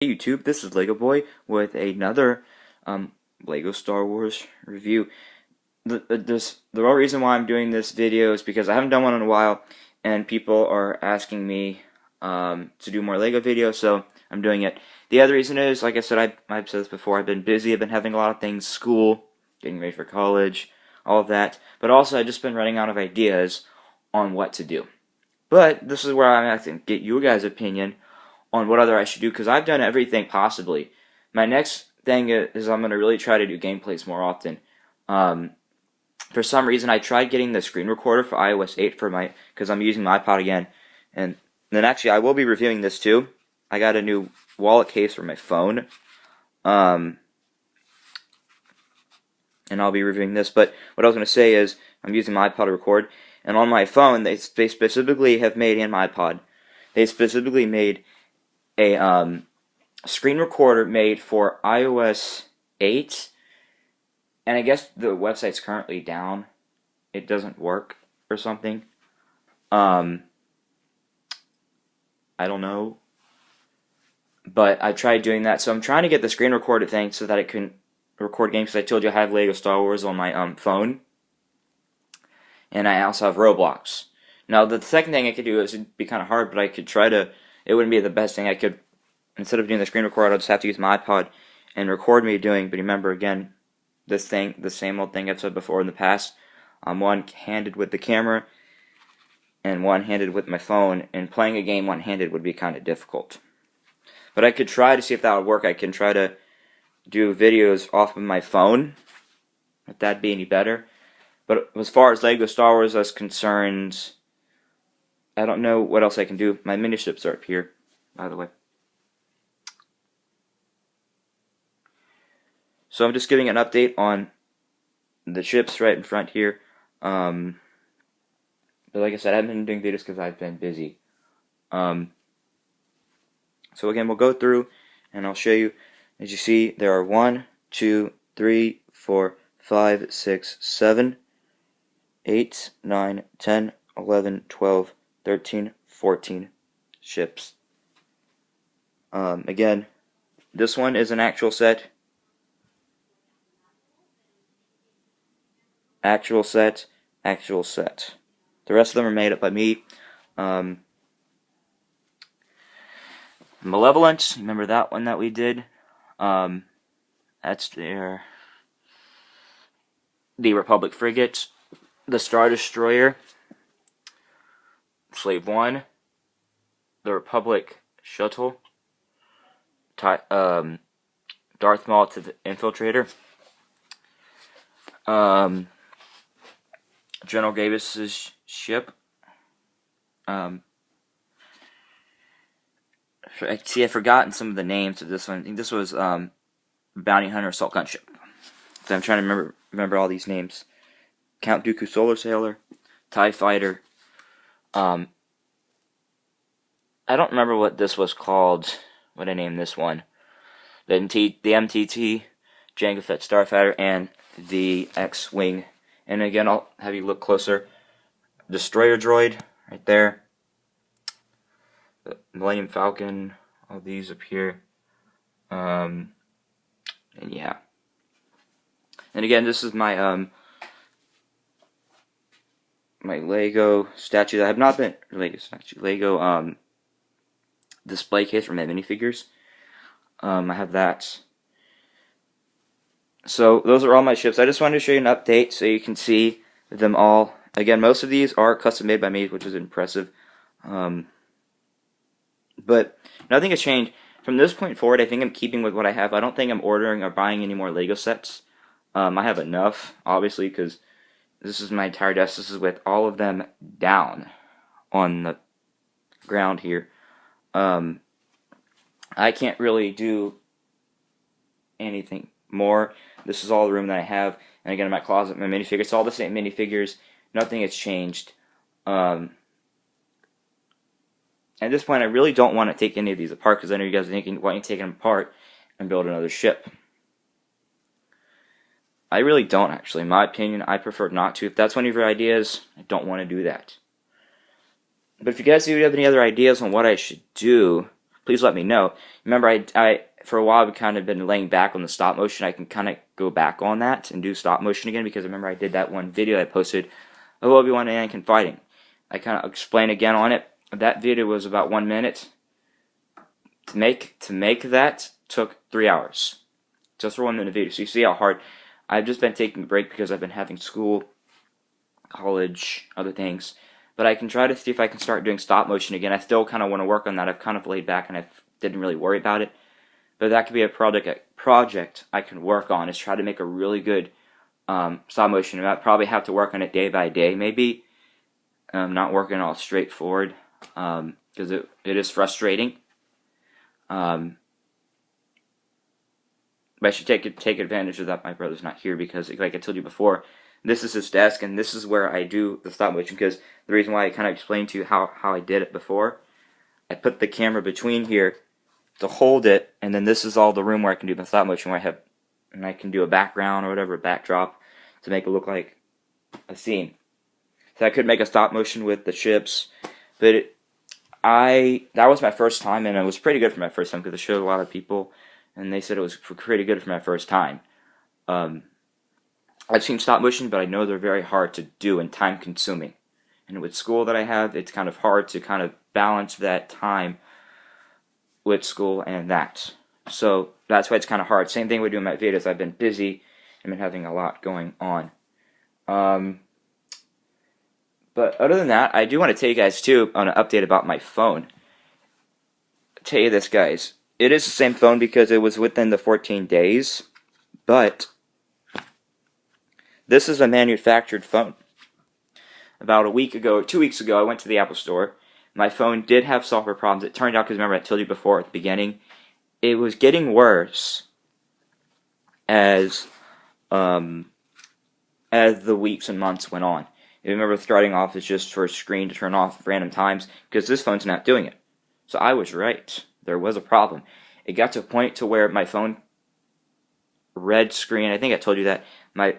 Hey YouTube, this is Lego Boy with another Lego Star Wars review. The real reason why I'm doing this video is because I haven't done one in a while, and people are asking me to do more Lego videos, so I'm doing it. The other reason is, like I said, I've said this before, I've been busy, I've been having a lot of things, school, getting ready for college, all of that, but also I've just been running out of ideas on what to do. But this is where I'm asking to get your guys' opinion on what other I should do, because I've done everything possibly. My next thing is I'm going to really try to do gameplays more often. For some reason, I tried getting the screen recorder for iOS 8 because I'm using my iPod again. And then actually, I will be reviewing this too. I got a new wallet case for my phone. And I'll be reviewing this. But what I was going to say is I'm using my iPod to record. And on my phone, they specifically have made, in my iPod, they specifically made a screen recorder made for iOS 8, and I guess the website's currently down. It doesn't work or something. I don't know. But I tried doing that, so I'm trying to get the screen recorder thing so that it can record games, because I told you I have Lego Star Wars on my phone. And I also have Roblox. Now, the second thing I could do is, it'd be kind of hard, but I could try to, it wouldn't be the best thing. I could, instead of doing the screen record, I'll just have to use my iPod and record me doing, but remember, again, this thing, the same old thing I've said before in the past, I'm one-handed with the camera and one-handed with my phone, and playing a game one-handed would be kind of difficult. But I could try to see if that would work. I can try to do videos off of my phone, if that'd be any better. But as far as Lego Star Wars is concerned, I don't know what else I can do. My mini ships are up here, by the way. So I'm just giving an update on the ships right in front here. But like I said, I haven't been doing videos because I've been busy. So again, we'll go through and I'll show you. As you see, there are 1, 2, 3, 4, 5, 6, 7, 8, 9, 10, 11, 12, 13, 14 ships. Again, this one is an actual set. Actual set. The rest of them are made up by me. Malevolent, remember that one that we did? That's the Republic frigate, the Star Destroyer, Slave 1, the Republic shuttle, Darth Maul to the Infiltrator, General Grievous' ship. See, I've forgotten some of the names of this one. I think this was Bounty Hunter Assault Gunship. So I'm trying to remember all these names. Count Dooku Solar Sailor, TIE Fighter. I don't remember what this was called. What I named this one. The MTT, Jango Fett Starfighter, and the X-Wing. And again, I'll have you look closer. Destroyer droid, right there. The Millennium Falcon, all these up here. And yeah. And again, this is my my Lego statue. I have not been Lego display case for my minifigures. I have that. So those are all my ships. I just wanted to show you an update so you can see them all. Again, most of these are custom made by me, which is impressive. But nothing has changed. From this point forward, I think I'm keeping with what I have. I don't think I'm ordering or buying any more Lego sets. I have enough, obviously, because this is my entire desk. This is with all of them down on the ground here. I can't really do anything more. This is all the room that I have. And again, in my closet, my minifigures. It's all the same minifigures. Nothing has changed. At this point, I really don't want to take any of these apart, because I know you guys are thinking, why don't you take them apart and build another ship? I really don't, actually. In my opinion, I prefer not to. If that's one of your ideas, I don't want to do that. But if you guys do have any other ideas on what I should do, please let me know. Remember, I for a while I've kind of been laying back on the stop motion. I can kind of go back on that and do stop motion again, because remember I did that one video I posted of Obi-Wan and Anakin fighting. I kind of explain again on it. That video was about 1 minute. To make that took 3 hours. Just for 1 minute video. So you see how hard. I've just been taking a break because I've been having school, college, other things. But I can try to see if I can start doing stop motion again. I still kind of want to work on that. I've kind of laid back and I didn't really worry about it. But that could be a project I can work on, is try to make a really good stop motion. I'd probably have to work on it day by day, maybe. Not working all straightforward, because it is frustrating. But I should take advantage of that my brother's not here, because, like I told you before, this is his desk, and this is where I do the stop motion, because the reason why I kind of explained to you how I did it before, I put the camera between here to hold it, and then this is all the room where I can do the stop motion, where I can do a background or whatever, a backdrop, to make it look like a scene. So I could make a stop motion with the ships, but that was my first time, and it was pretty good for my first time, because it showed a lot of people, and they said it was pretty good for my first time. I've seen stop motion, but I know they're very hard to do and time consuming. And with school that I have, it's kind of hard to kind of balance that time with school and that. So that's why it's kind of hard. Same thing with doing my videos. I've been busy and been having a lot going on. But other than that, I do want to tell you guys too on an update about my phone. I'll tell you this, guys. It is the same phone because it was within the 14 days, but this is a manufactured phone. About a week ago, or 2 weeks ago, I went to the Apple Store. My phone did have software problems. It turned out, because remember I told you before at the beginning, it was getting worse as the weeks and months went on. I remember starting off as just for a screen to turn off at random times, because this phone's not doing it. So I was right. There was a problem. It got to a point to where my phone red screen, I think I told you that,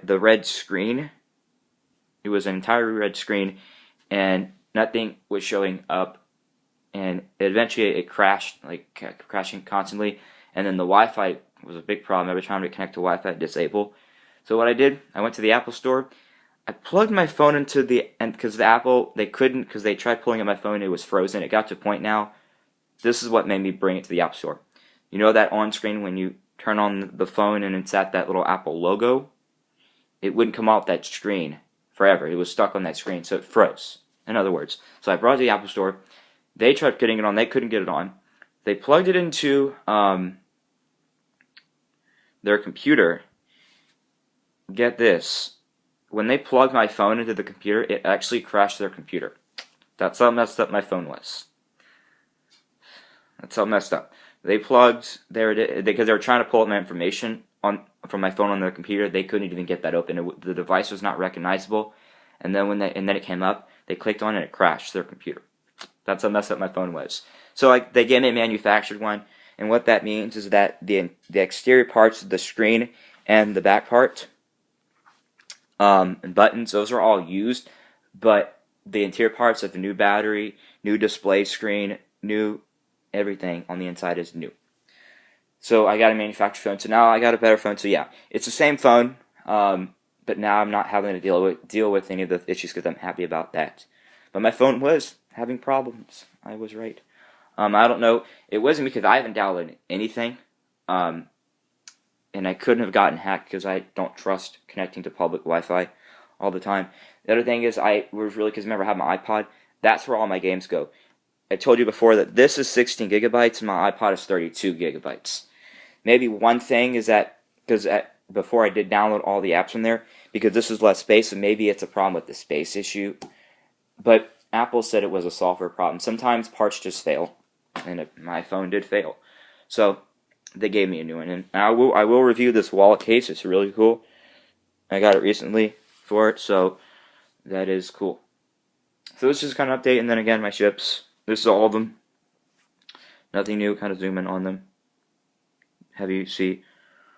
the red screen, it was an entire red screen, and nothing was showing up, and eventually it crashed, like crashing constantly, and then the Wi-Fi was a big problem. Every time to connect to Wi-Fi, disable. So what I did, I went to the Apple Store, I plugged my phone into because the Apple, they couldn't, because they tried pulling up my phone, it was frozen. It got to a point now, this is what made me bring it to the App Store. You know that on screen when you turn on the phone and it's at that little Apple logo? It wouldn't come off that screen forever. It was stuck on that screen, so it froze, in other words. So I brought it to the Apple Store. They tried getting it on. They couldn't get it on. They plugged it into their computer. Get this. When they plugged my phone into the computer, it actually crashed their computer. That's how messed up my phone was. That's how messed up. They plugged because they were trying to pull up my information from my phone on their computer. They couldn't even get that open. The device was not recognizable. And then then it came up, they clicked on it and it crashed their computer. That's how messed up my phone was. So they gave me a manufactured one, and what that means is that the exterior parts of the screen and the back part and buttons, those are all used, but the interior parts of the new battery, new display screen, new everything on the inside is new. So I got a manufactured phone, so now I got a better phone. So yeah, it's the same phone, but now I'm not having to deal with any of the issues, because I'm happy about that. But my phone was having problems. I was right. I don't know. It wasn't because I haven't downloaded anything, and I couldn't have gotten hacked because I don't trust connecting to public Wi-Fi all the time. The other thing is because remember I have my iPod. That's where all my games go. I told you before that this is 16 gigabytes and my iPod is 32 gigabytes. Maybe one thing is that, because before I did download all the apps from there, because this is less space, and maybe it's a problem with the space issue. But Apple said it was a software problem. Sometimes parts just fail, and my phone did fail. So they gave me a new one, and I will review this wallet case. It's really cool. I got it recently for it, so that is cool. So this is kind of update, and then again my ships. This is all of them. Nothing new. Kind of zoom in on them. Have you see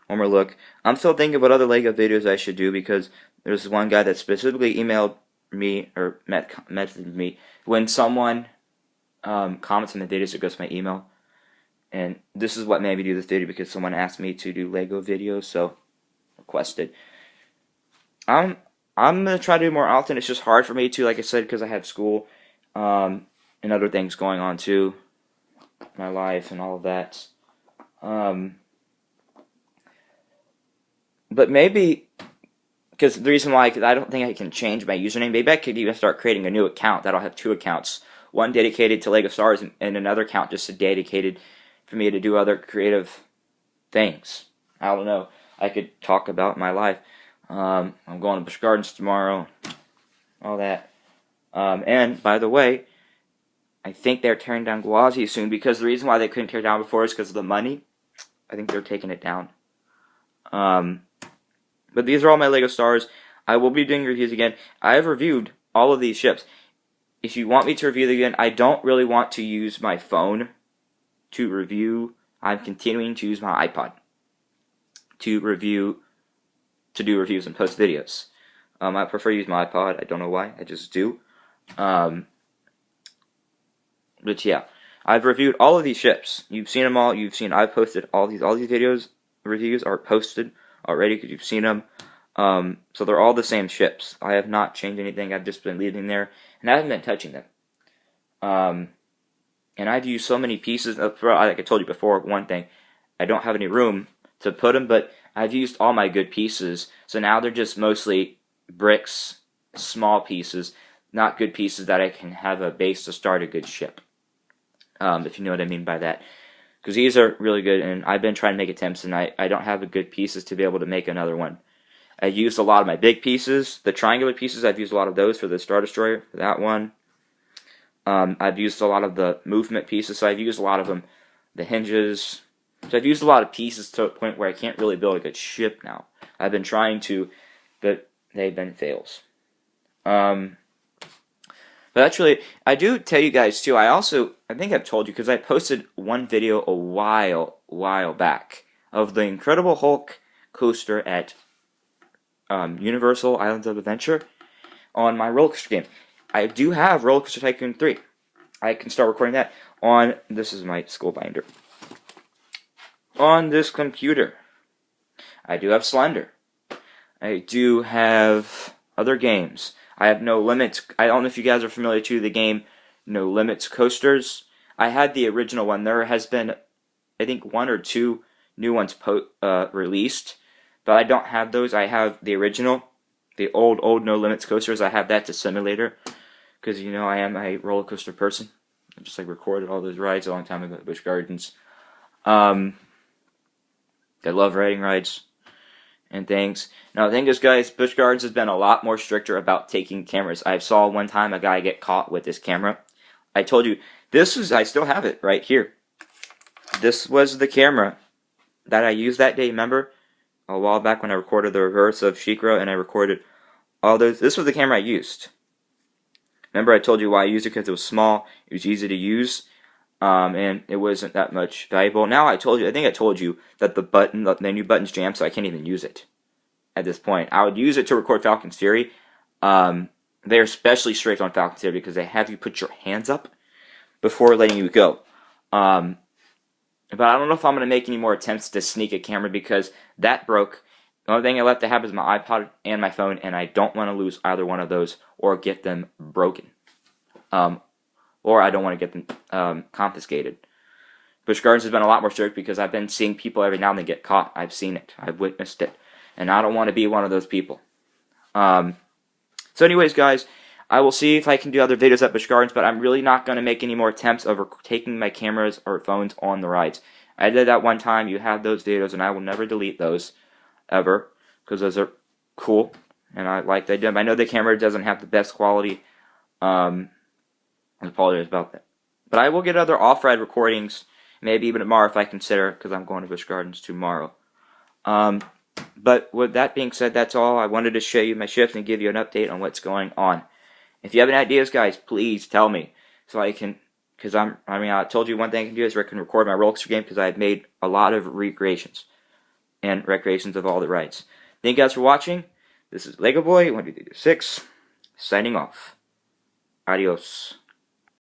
one more look. I'm still thinking about other LEGO videos I should do, because there's one guy that specifically emailed me or messaged me when someone comments on the videos. It goes to my email. And this is what made me do this video, because someone asked me to do Lego videos, so requested. I'm gonna try to do more often. It's just hard for me to, like I said, because I have school and other things going on too, my life and all of that. But maybe, because the reason why, because I don't think I can change my username. Maybe I could even start creating a new account that'll have 2 accounts, one dedicated to Lego Stars and another account just dedicated for me to do other creative things. I don't know. I could talk about my life. I'm going to Busch Gardens tomorrow, all that. And by the way, I think they're tearing down Gwazi soon, because the reason why they couldn't tear it down before is because of the money. I think they're taking it down. But these are all my Lego Stars. I will be doing reviews again. I have reviewed all of these ships. If you want me to review them again, I don't really want to use my phone to review. I'm continuing to use my iPod to do reviews and post videos. I prefer to use my iPod. I don't know why. I just do. But yeah, I've reviewed all of these ships. You've seen them all. You've seen I've posted all these videos. Reviews are posted already because you've seen them. So they're all the same ships. I have not changed anything. I've just been leaving there, and I haven't been touching them. And I've used so many pieces. Like I told you before, one thing, I don't have any room to put them, but I've used all my good pieces. So now they're just mostly bricks, small pieces, not good pieces that I can have a base to start a good ship. If you know what I mean by that. Because these are really good, and I've been trying to make attempts, and I don't have the good pieces to be able to make another one. I used a lot of my big pieces. The triangular pieces, I've used a lot of those for the Star Destroyer, for that one. I've used a lot of the movement pieces, so I've used a lot of them. The hinges. So I've used a lot of pieces to a point where I can't really build a good ship now. I've been trying to, but they've been fails. But actually, I do tell you guys too, I think I've told you, because I posted one video a while back of the Incredible Hulk coaster at Universal Islands of Adventure on my roller coaster game. I do have Roller Coaster Tycoon 3. I can start recording that on, this is my school binder, on this computer. I do have Slender. I do have other games. I have No Limits. I don't know if you guys are familiar to the game No Limits Coasters. I had the original one. There has been, I think, 1 or 2 new ones released, but I don't have those. I have the original, the old No Limits Coasters. I have that to simulator, because, you know, I am a roller coaster person. I just, like, recorded all those rides a long time ago at Busch Gardens. I love riding rides and things. Now, the thing is, guys, Busch Gardens has been a lot more stricter about taking cameras. I saw one time a guy get caught with this camera. I told you, I still have it right here. This was the camera that I used that day, remember? A while back when I recorded the reverse of She-Ra, and I recorded all those. This was the camera I used. Remember I told you why I used it? Because it was small, it was easy to use, and it wasn't that much valuable. Now I think I told you that the menu button's jammed, so I can't even use it at this point. I would use it to record Falcon's Fury. They're especially strict on Falcon's Fury because they have you put your hands up before letting you go. But I don't know if I'm going to make any more attempts to sneak a camera, because that broke. The only thing I left to have is my iPod and my phone, and I don't want to lose either one of those or get them broken. Or I don't want to get them confiscated. Busch Gardens has been a lot more strict, because I've been seeing people every now and then get caught. I've seen it. I've witnessed it. And I don't want to be one of those people. So anyways, guys, I will see if I can do other videos at Busch Gardens, but I'm really not going to make any more attempts of taking my cameras or phones on the rides. I did that one time. You have those videos, and I will never delete those, ever, because those are cool, and I like them. I know the camera doesn't have the best quality. I apologize about that. But I will get other off-ride recordings, maybe even tomorrow if I consider, because I'm going to Busch Gardens tomorrow. But with that being said, that's all. I wanted to show you my ships and give you an update on what's going on. If you have any ideas, guys, please tell me, so I can, because I told you one thing I can do is I can record my roller coaster game, because I've made a lot of recreations and recreations of all the rides. Thank you guys for watching. This is Lego Boy 12326 signing off. Adios.